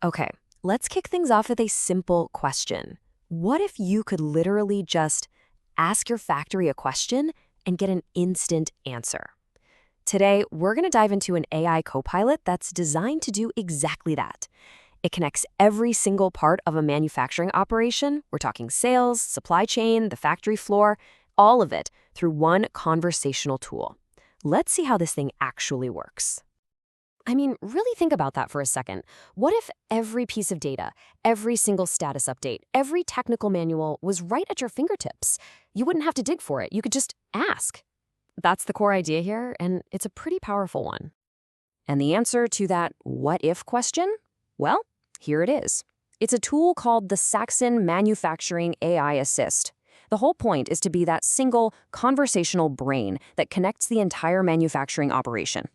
Okay, let's kick things off with a simple question. What if you could literally just ask your factory a question and get an instant answer? Today, we're going to dive into an AI copilot that's designed to do exactly that. It connects every single part of a manufacturing operation. We're talking sales, supply chain, the factory floor, all of it through one conversational tool. Let's see how this thing actually works. I mean, really think about that for a second. What if every piece of data, every single status update, every technical manual was right at your fingertips? You wouldn't have to dig for it. You could just ask. That's the core idea here, and it's a pretty powerful one. And the answer to that what if question? Well, here it is. It's a tool called the Saxon Manufacturing AI Assist. The whole point is to be that single conversational brain that connects the entire manufacturing operation.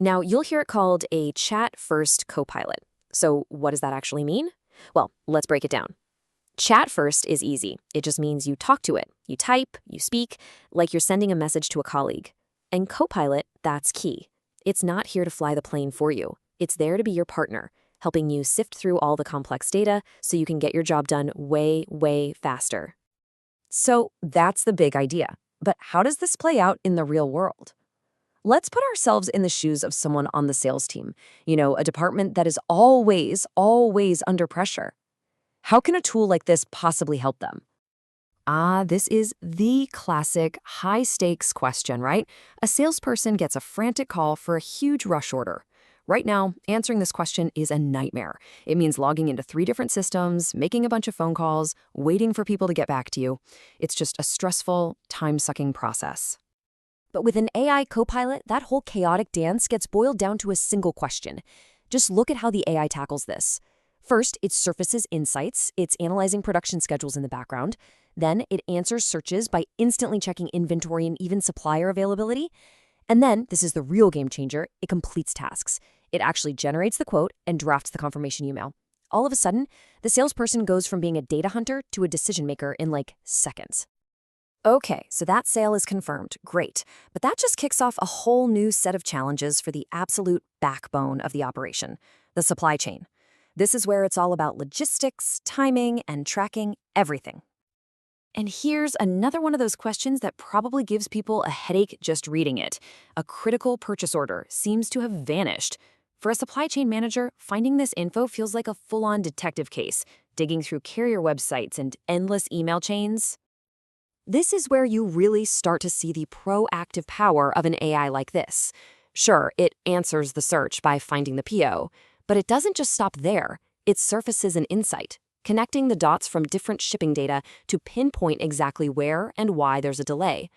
Now, you'll hear it called a chat-first copilot. So what does that actually mean? Well, let's break it down. Chat first is easy. It just means you talk to it. You type, you speak, like you're sending a message to a colleague. And copilot, that's key. It's not here to fly the plane for you. It's there to be your partner, helping you sift through all the complex data so you can get your job done way, way faster. So that's the big idea. But how does this play out in the real world? Let's put ourselves in the shoes of someone on the sales team, a department that is always, always under pressure. How can a tool like this possibly help them? This is the classic high-stakes question, right? A salesperson gets a frantic call for a huge rush order. Right now, answering this question is a nightmare. It means logging into 3 different systems, making a bunch of phone calls, waiting for people to get back to you. It's just a stressful, time-sucking process. But with an AI copilot, that whole chaotic dance gets boiled down to a single question. Just look at how the AI tackles this. First, it surfaces insights. It's analyzing production schedules in the background. Then, it answers searches by instantly checking inventory and even supplier availability. And then, this is the real game changer, it completes tasks. It actually generates the quote and drafts the confirmation email. All of a sudden, the salesperson goes from being a data hunter to a decision maker in like seconds. Okay, so that sale is confirmed. Great. But that just kicks off a whole new set of challenges for the absolute backbone of the operation, the supply chain. This is where it's all about logistics, timing, and tracking everything. And here's another one of those questions that probably gives people a headache just reading it. A critical purchase order seems to have vanished. For a supply chain manager, finding this info feels like a full-on detective case, digging through carrier websites and endless email chains. This is where you really start to see the proactive power of an AI like this. Sure, it answers the search by finding the PO, but it doesn't just stop there. It surfaces an insight, connecting the dots from different shipping data to pinpoint exactly where and why there's a delay.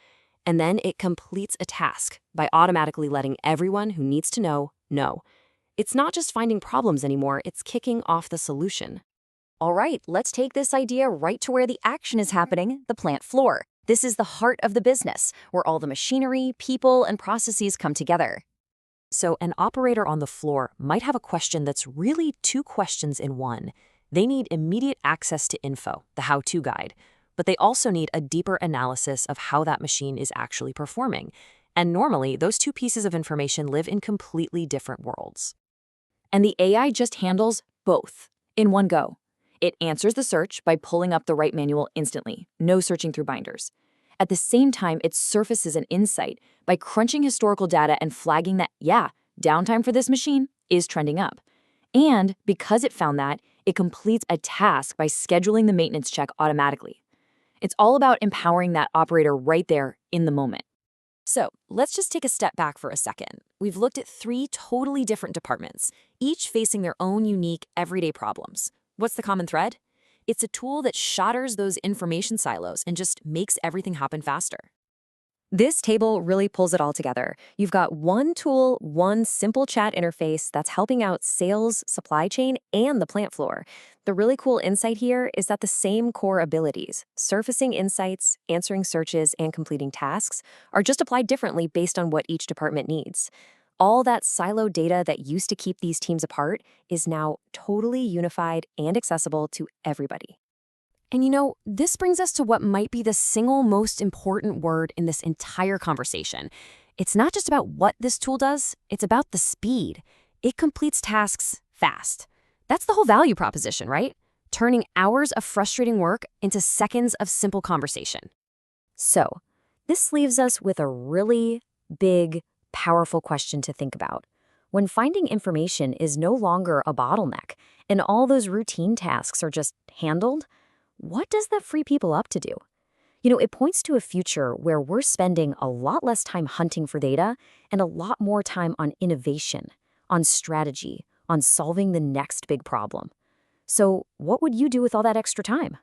And then it completes a task by automatically letting everyone who needs to know. It's not just finding problems anymore, it's kicking off the solution. All right, let's take this idea right to where the action is happening, the plant floor. This is the heart of the business, where all the machinery, people, and processes come together. So an operator on the floor might have a question that's really 2 questions in one. They need immediate access to info, the how-to guide, but they also need a deeper analysis of how that machine is actually performing. And normally, those 2 pieces of information live in completely different worlds. And the AI just handles both in one go. It answers the search by pulling up the right manual instantly, no searching through binders. At the same time, it surfaces an insight by crunching historical data and flagging that, downtime for this machine is trending up. And because it found that, it completes a task by scheduling the maintenance check automatically. It's all about empowering that operator right there in the moment. So let's just take a step back for a second. We've looked at 3 totally different departments, each facing their own unique everyday problems. What's the common thread? It's a tool that shatters those information silos and just makes everything happen faster. This table really pulls it all together. You've got one tool, one simple chat interface that's helping out sales, supply chain, and the plant floor. The really cool insight here is that the same core abilities, surfacing insights, answering searches, and completing tasks, are just applied differently based on what each department needs. All that siloed data that used to keep these teams apart is now totally unified and accessible to everybody. And this brings us to what might be the single most important word in this entire conversation. It's not just about what this tool does, it's about the speed. It completes tasks fast. That's the whole value proposition, right? Turning hours of frustrating work into seconds of simple conversation. So, this leaves us with a really big, powerful question to think about. When finding information is no longer a bottleneck and all those routine tasks are just handled, what does that free people up to do? It points to a future where we're spending a lot less time hunting for data and a lot more time on innovation, on strategy, on solving the next big problem. So, what would you do with all that extra time?